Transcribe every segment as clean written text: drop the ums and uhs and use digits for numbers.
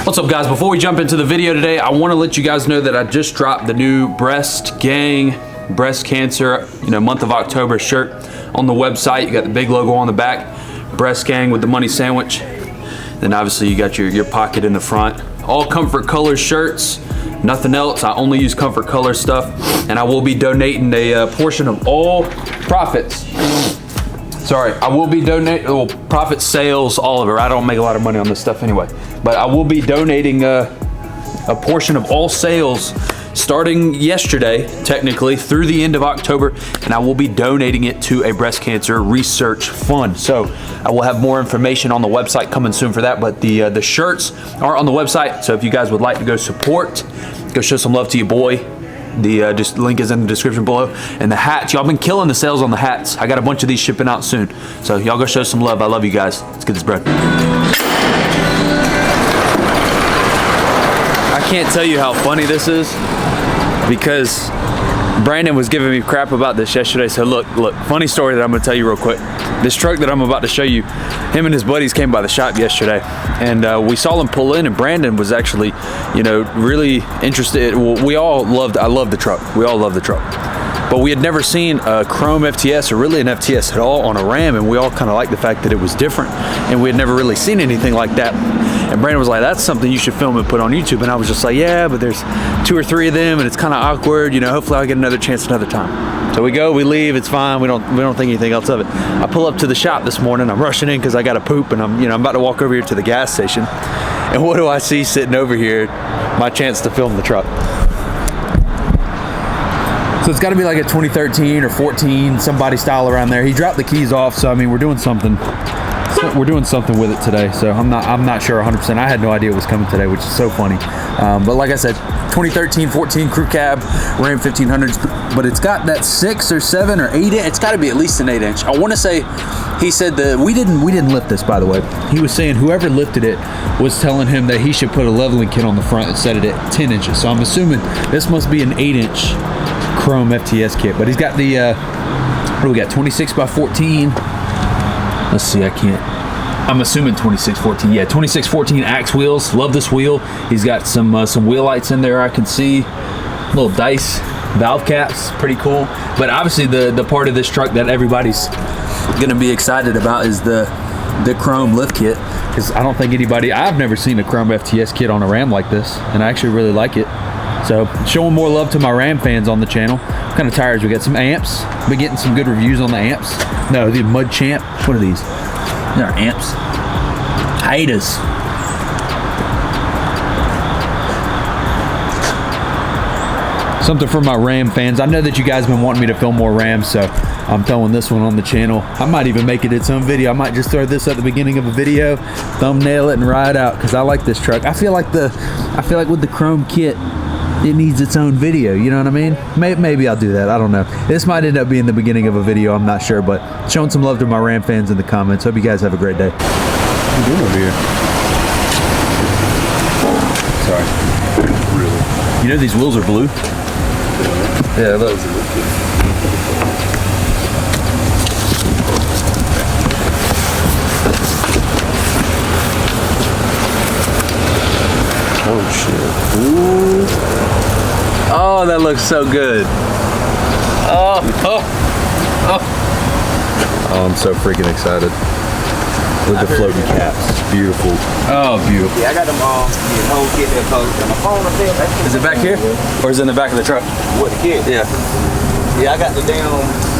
What's up, guys? Before we jump into the video today, I want to let you guys know that I just dropped the new Breast Gang breast cancer, month of October shirt on the website. You got the big logo on the back, Breast Gang with the money sandwich. Then obviously you got your pocket in the front. All Comfort Colors shirts, nothing else. I only use Comfort Color stuff, and I will be donating a portion of all profits. Sorry, I will be donating, profit sales, all of it. I don't make a lot of money on this stuff anyway, but I will be donating a portion of all sales starting yesterday, technically, through the end of October, and I will be donating it to a breast cancer research fund. So I will have more information on the website coming soon for that, but the shirts are on the website. So if you guys would like to go support, go show some love to your boy. The just link is in the description below. And the hats, y'all been killing the sales on the hats. I got a bunch of these shipping out soon. So y'all go show some love. I love you guys. Let's get this bread. I can't tell you how funny this is because Brandon was giving me crap about this yesterday. So look, funny story that I'm gonna tell you real quick. This truck that I'm about to show you, him and his buddies came by the shop yesterday, and we saw them pull in, and Brandon was actually, really interested. Well, I love the truck. We all love the truck. But we had never seen a chrome FTS, or really an FTS at all, on a Ram, and we all kind of liked the fact that it was different, and we had never really seen anything like that. And Brandon was like, that's something you should film and put on YouTube. And I was just like, yeah, but there's 2 or 3 of them, and it's kind of awkward, hopefully I'll get another chance another time. So we go, we leave, it's fine, we don't think anything else of it. I pull up to the shop this morning, I'm rushing in because I got to poop, and I'm about to walk over here to the gas station. And what do I see sitting over here? My chance to film the truck. So it's got to be like a 2013 or 14, somebody style around there. He dropped the keys off, so I mean, we're doing something with it today. So I'm not sure 100%. I had no idea it was coming today, which is so funny. But like I said, 2013, 14 crew cab, Ram 1500s, but it's got that 6 or 7 or 8 inch. It's got to be at least an 8 inch. I want to say, he said that we didn't lift this, by the way. He was saying whoever lifted it was telling him that he should put a leveling kit on the front and set it at 10 inches. So I'm assuming this must be an 8 inch chrome FTS kit, but he's got the what do we got, 26 by 14. Let's see, I'm assuming 2614. Yeah, 2614 axe wheels. Love this wheel. He's got some wheel lights in there I can see. Little dice valve caps, pretty cool. But obviously the part of this truck that everybody's gonna be excited about is the chrome lift kit, because I don't think I've never seen a chrome FTS kit on a Ram like this, and I actually really like it. So showing more love to my Ram fans on the channel. What kind of tires? We got some amps. Been getting some good reviews on the amps. No, the Mud Champ. What are these? They're amps. Haters. Something for my Ram fans. I know that you guys have been wanting me to film more Rams, so I'm throwing this one on the channel. I might even make it its own video. I might just throw this at the beginning of a video, thumbnail it, and ride out, because I like this truck. I feel like with the chrome kit, it needs its own video, you know what I mean? Maybe I'll do that, I don't know. This might end up being the beginning of a video, I'm not sure, but showing some love to my Ram fans in the comments. Hope you guys have a great day. What are you doing over here? Sorry. Really? You know these wheels are blue? Yeah, those are good. Oh shit. Ooh. Oh, that looks so good. Oh, I'm so freaking excited. With the floating caps. Beautiful. Oh, beautiful. Yeah, I got them all. The whole kit there closed. My phone up there. Is it back here? Or is it in the back of the truck? What, the kit? Yeah. Yeah, I got the damn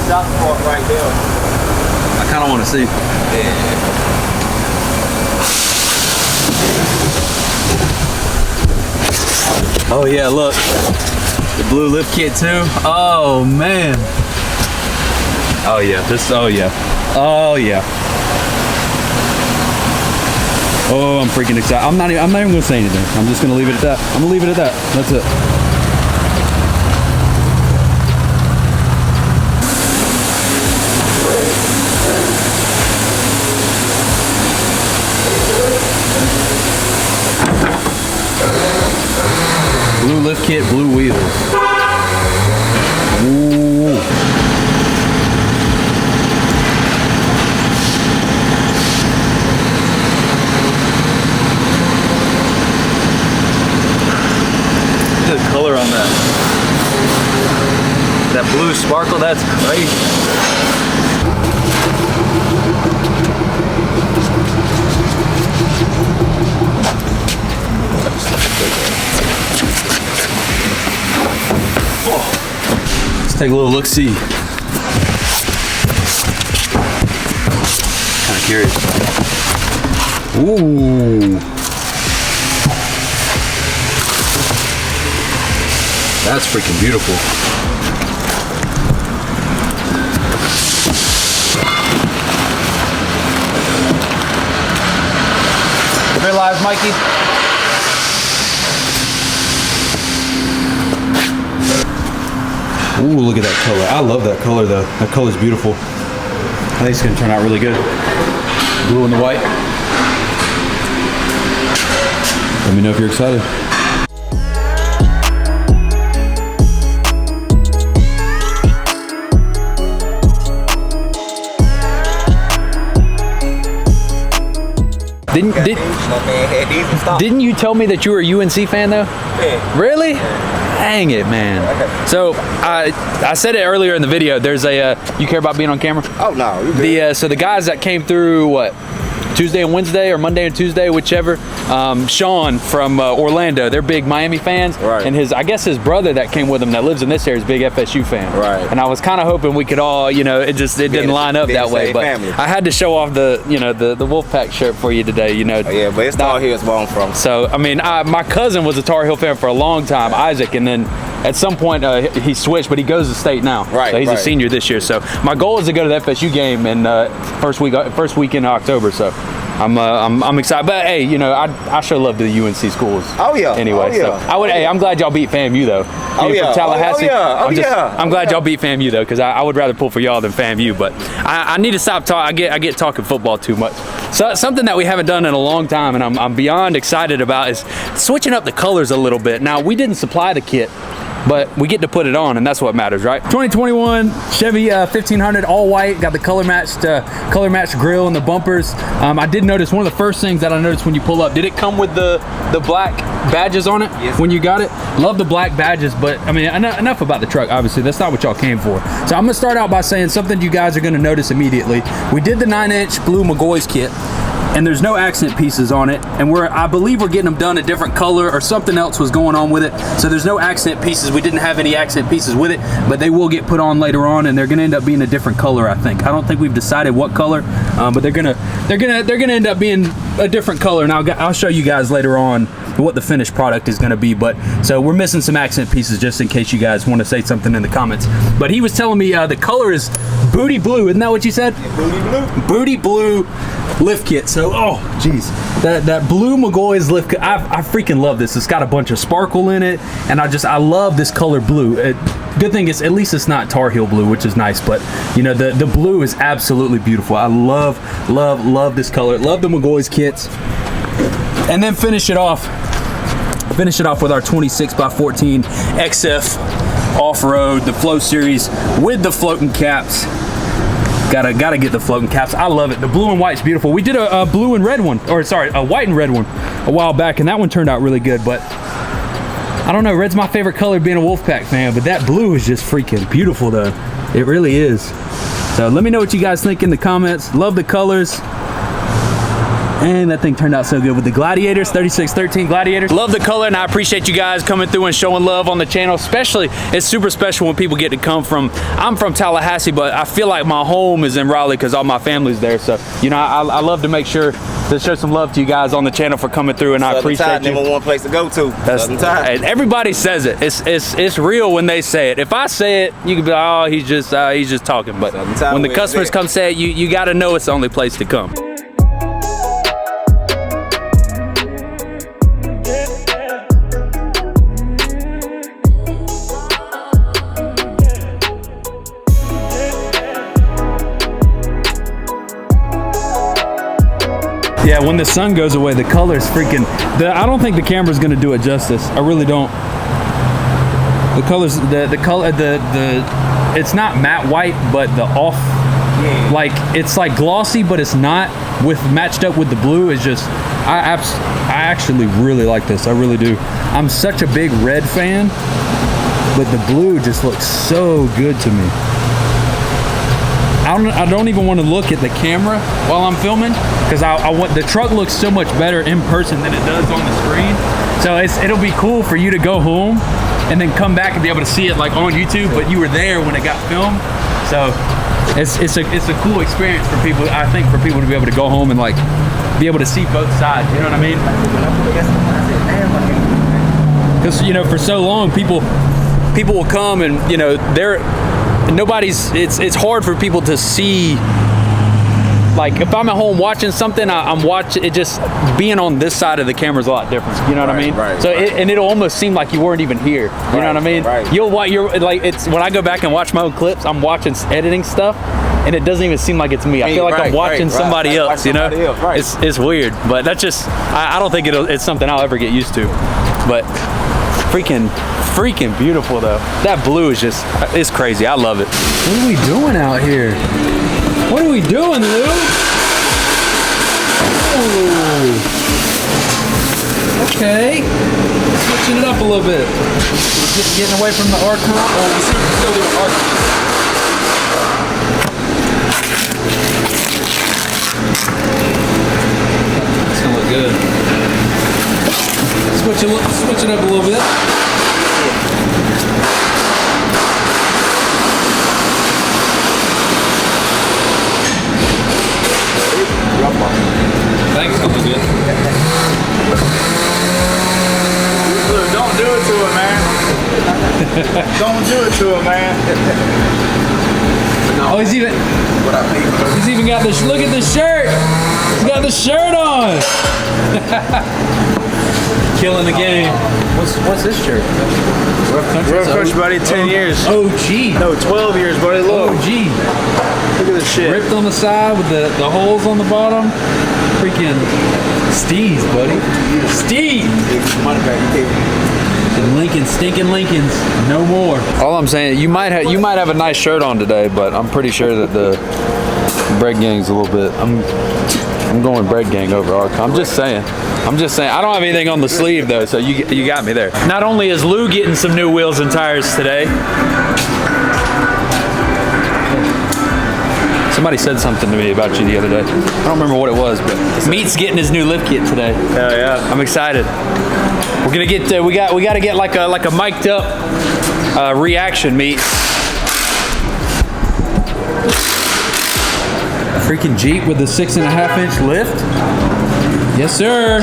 stock part right there. I kind of want to see. Yeah. Oh yeah, look. The blue lift kit too. Oh man. Oh yeah, oh yeah. Oh yeah. Oh, I'm freaking excited. I'm not even gonna say anything. I'm just gonna leave it at that. I'm gonna leave it at that. That's it. Blue lift kit, blue wheels. Ooh. blue sparkle. That's crazy. Let's take a little look-see. Kind of curious. Ooh. That's freaking beautiful. Realize, Mikey? Ooh, look at that color. I love that color though. That color's beautiful. I think it's gonna turn out really good. Blue and the white. Let me know if you're excited. Didn't you tell me that you were a UNC fan though? Yeah. Really? Yeah. Dang it, man. So I said it earlier in the video. There's a you care about being on camera? Oh no, you good. So the guys that came through what? Tuesday and Wednesday, or Monday and Tuesday, whichever. Sean from Orlando, they're big Miami fans, right? And I guess his brother that came with him that lives in this area is a big FSU fan, right? And I was kind of hoping we could all, you know, it didn't line up that way, but family. I had to show off the Wolfpack shirt for you today, you know. Oh, yeah, but it's Tar Heels where I'm from. So I mean, my cousin was a Tar Heel fan for a long time, Isaac, and then at some point he switched, but he goes to state now. Right. So he's a senior this year. So my goal is to go to the FSU game in first weekend of October. So I'm excited. But hey, you know, I sure love the UNC schools. Oh yeah. Anyway, oh, yeah. so I'm glad y'all beat FAMU though. Oh yeah. From Tallahassee. Oh yeah. I'm glad y'all beat FAMU though, because I would rather pull for y'all than FAMU. But I need to stop talking. I get talking football too much. So something that we haven't done in a long time, and I'm beyond excited about, is switching up the colors a little bit. Now, we didn't supply the kit, but we get to put it on, and that's what matters, right? 2021 Chevy 1500, all white, got the color matched grill and the bumpers. I did notice one of the first things that I noticed when you pull up, did it come with the black badges on it? Yes. When you got it? Love the black badges, but I mean, enough about the truck, obviously. That's not what y'all came for. So I'm gonna start out by saying something you guys are gonna notice immediately. We did the 9-inch blue McGoy's kit, and there's no accent pieces on it, and I believe we're getting them done a different color, or something else was going on with it, so there's no accent pieces. We didn't have any accent pieces with it, but they will get put on later on, and they're gonna end up being a different color, I think. I don't think we've decided what color, but they're gonna end up being a different color, and I'll show you guys later on what the finished product is gonna be. But so we're missing some accent pieces, just in case you guys want to say something in the comments. But he was telling me the color is booty blue, isn't that what you said? Yeah, booty blue. Booty blue lift kit. So, oh geez, that blue McGoy's lift kit, I freaking love this. It's got a bunch of sparkle in it, and I love this color blue. Good thing is, at least it's not Tar Heel blue, which is nice, but you know, the blue is absolutely beautiful. I love this color. Love the McGoy's kits. And then finish it off with our 26x14 XF off-road, the Flow Series with the floating caps. Gotta get the floating caps. I love it. The blue and white's beautiful. We did a blue and red one, or sorry, a white and red one a while back, and that one turned out really good. But I don't know, red's my favorite color being a Wolfpack fan, but that blue is just freaking beautiful though. It really is. So let me know what you guys think in the comments. Love the colors. And that thing turned out so good with the Gladiators, 3613 Gladiators. Love the color, and I appreciate you guys coming through and showing love on the channel. Especially, it's super special when people get to come from, I'm from Tallahassee, but I feel like my home is in Raleigh because all my family's there. So, you know, I love to make sure to show some love to you guys on the channel for coming through, and I appreciate you. Number one place to go to. That's everybody says it. It's real when they say it. If I say it, you can be like, oh, he's just talking. But when the customers come say it, you got to know it's the only place to come. Yeah, when the sun goes away, the color is freaking. I don't think the camera's gonna do it justice. I really don't. The colors, the color, it's not matte white, but the off, like it's like glossy, but it's not. Matched up with the blue is just. I actually really like this. I really do. I'm such a big red fan. but the blue just looks so good to me. I don't even want to look at the camera while I'm filming because I want the truck looks so much better in person than it does on the screen. So it'll be cool for you to go home and then come back and be able to see it like on YouTube, but you were there when it got filmed. So it's a cool experience for people. I think for people to be able to go home and like be able to see both sides. You know what I mean? Because you know, for so long people will come and you know it's hard for people to see. Like if I'm at home watching something, I'm watching it. Just being on this side of the camera is a lot different. You know what I mean? Right. So and it'll almost seem like you weren't even here. You know what I mean? Right. You're like it's when I go back and watch my own clips, I'm watching editing stuff, and it doesn't even seem like it's me. I feel like I'm watching somebody else. You know? Right. It's weird, but that's just I don't think it's something I'll ever get used to. But freaking beautiful though. That blue is just it's crazy. I love it. What are we doing out here? What are we doing, Lou? Oh. Okay. Switching it up a little bit. Getting away from the Archon. Oh, we still doing Archon. It's gonna look good. Switch it up a little bit. Thanks, something good. Don't do it to him, man. Don't do it to him, man. Oh, he's even got this. Look at the shirt. He's got the shirt on. Killing the game. What's this shirt? Rough Country, buddy. 10 years. OG. No, 12 years, buddy. Look. OG. Look at this shit. Ripped on the side with the holes on the bottom. Freaking Steez, buddy. Steez. And Lincoln, stinking Lincolns, no more. All I'm saying, you might have a nice shirt on today, but I'm pretty sure that the bread gang's a little bit. I'm going bread gang over Archon. I'm just saying. I don't have anything on the sleeve though, so you got me there. Not only is Lou getting some new wheels and tires today. Somebody said something to me about you the other day. I don't remember what it was, but Meat's getting his new lift kit today. Hell yeah! I'm excited. We're gonna get we got to get like a mic'd up reaction, Meat. A freaking Jeep with the 6.5-inch lift. Yes, sir.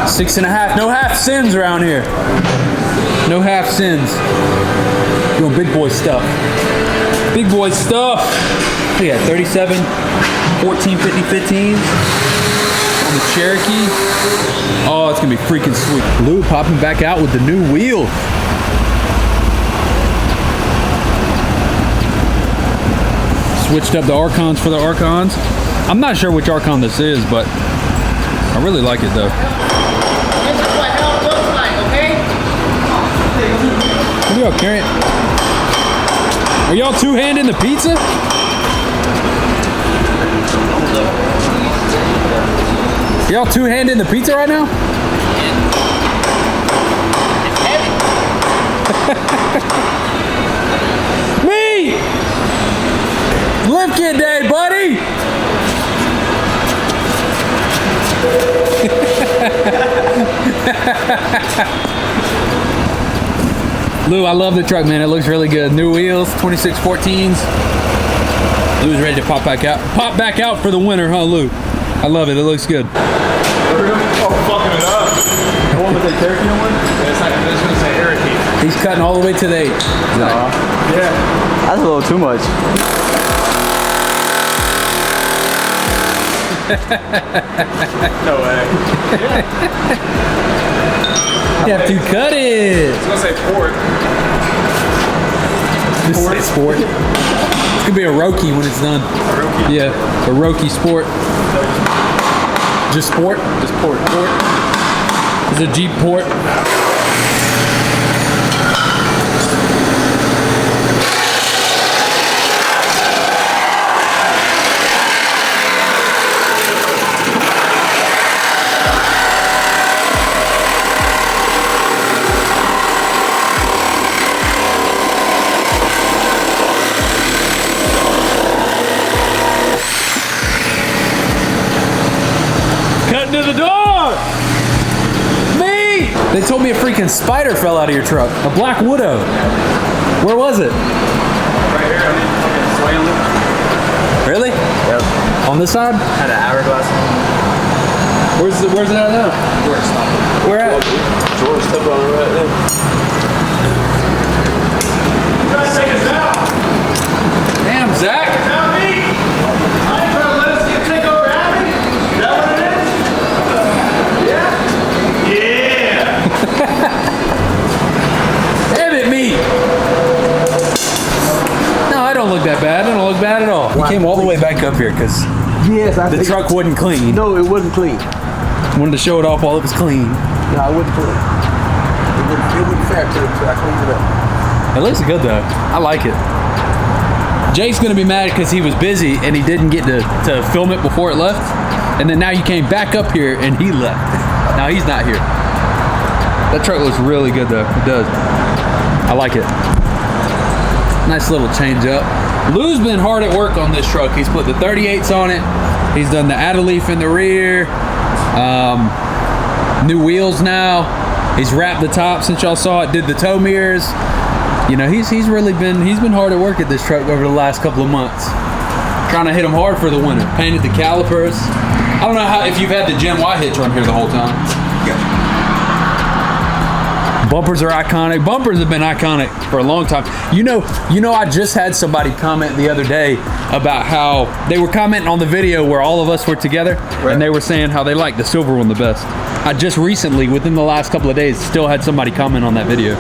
6.5. No half sins around here. No half sins. Doing big boy stuff. Big boy stuff. Look at 37, 1450 15s on the Cherokee. Oh, it's gonna be freaking sweet. Lou popping back out with the new wheel. Switched up the Archons for the Archons. I'm not sure which Archon this is, but I really like it though. This is what hell looks like, okay? What are y'all carrying? Are y'all two-handing the pizza? Y'all two-handing the pizza right now? It's heavy. Me! Lift kit day, buddy! Lou, I love the truck, man. It looks really good. New wheels, 2614s. Lou's ready to pop back out. Pop back out for the winter, huh, Lou? I love it. It looks good. Oh, fucking it up. The one with the Cherokee one? It's like this one's a Cherokee. He's cutting all the way to the 8. Yeah. That's a little too much. No way. You have to cut it. It's gonna say port. This is sport. It's gonna be a Cherokee when it's done. A Cherokee. Yeah, a Cherokee sport. Just sport? Just port. Port. It's a Jeep port. They told me a freaking spider fell out of your truck. A black widow. Where was it? Right here, I mean, fucking swaying loop. Really? Yep. On this side? Had an hourglass. Where's it at now? George stopped. Where at? George stepped on it right there. You guys take us out. Damn, Zach. Not me. I ain't trying to let us take over Abby. Is that what it is? Yeah? Yeah. Damn it, me. No, I don't look that bad. I don't look bad at all. He came all the way back up here because Yes, I the think truck wasn't clean. No, it wasn't clean. Wanted to show it off while it was clean. No, it wasn't clean. It wasn't fair to it, so I cleaned it up. It looks good though. I like it. Jake's gonna be mad because he was busy and he didn't get to film it before it left. And then now you came back up here and he left. Now he's not here. That truck looks really good though. It does. I like it. Nice little change up. Lou's been hard at work on this truck. He's put the 38s on it. He's done the add-a-leaf in the rear. New wheels now. He's wrapped the top since y'all saw it. Did the tow mirrors. You know, he's been hard at work at this truck over the last couple of months. Trying to hit him hard for the winter. Painted the calipers. I don't know if you've had the Gen Y hitch on here the whole time. Yeah. Bumpers are iconic. Bumpers have been iconic for a long time. You know, I just had somebody comment the other day about how they were commenting on the video where all of us were together, Right. and they were saying how they like the silver one the best. I just recently, within the last couple of days, still had somebody comment on that video.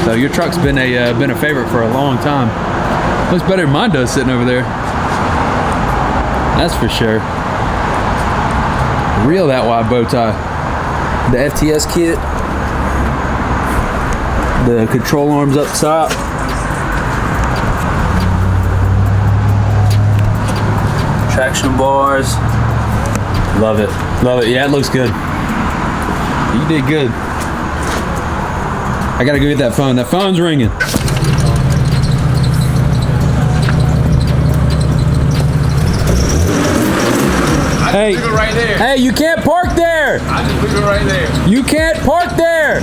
So your truck's been a favorite for a long time. Looks better than mine does sitting over there. That's for sure. Reel that wide bow tie. The FTS kit. The control arms up top. Traction bars. Love it. Love it. Yeah, it looks good. You did good. I gotta go get that phone. That phone's ringing. Leave it right there. Hey, you can't park there. I just leave it right there. You can't park there.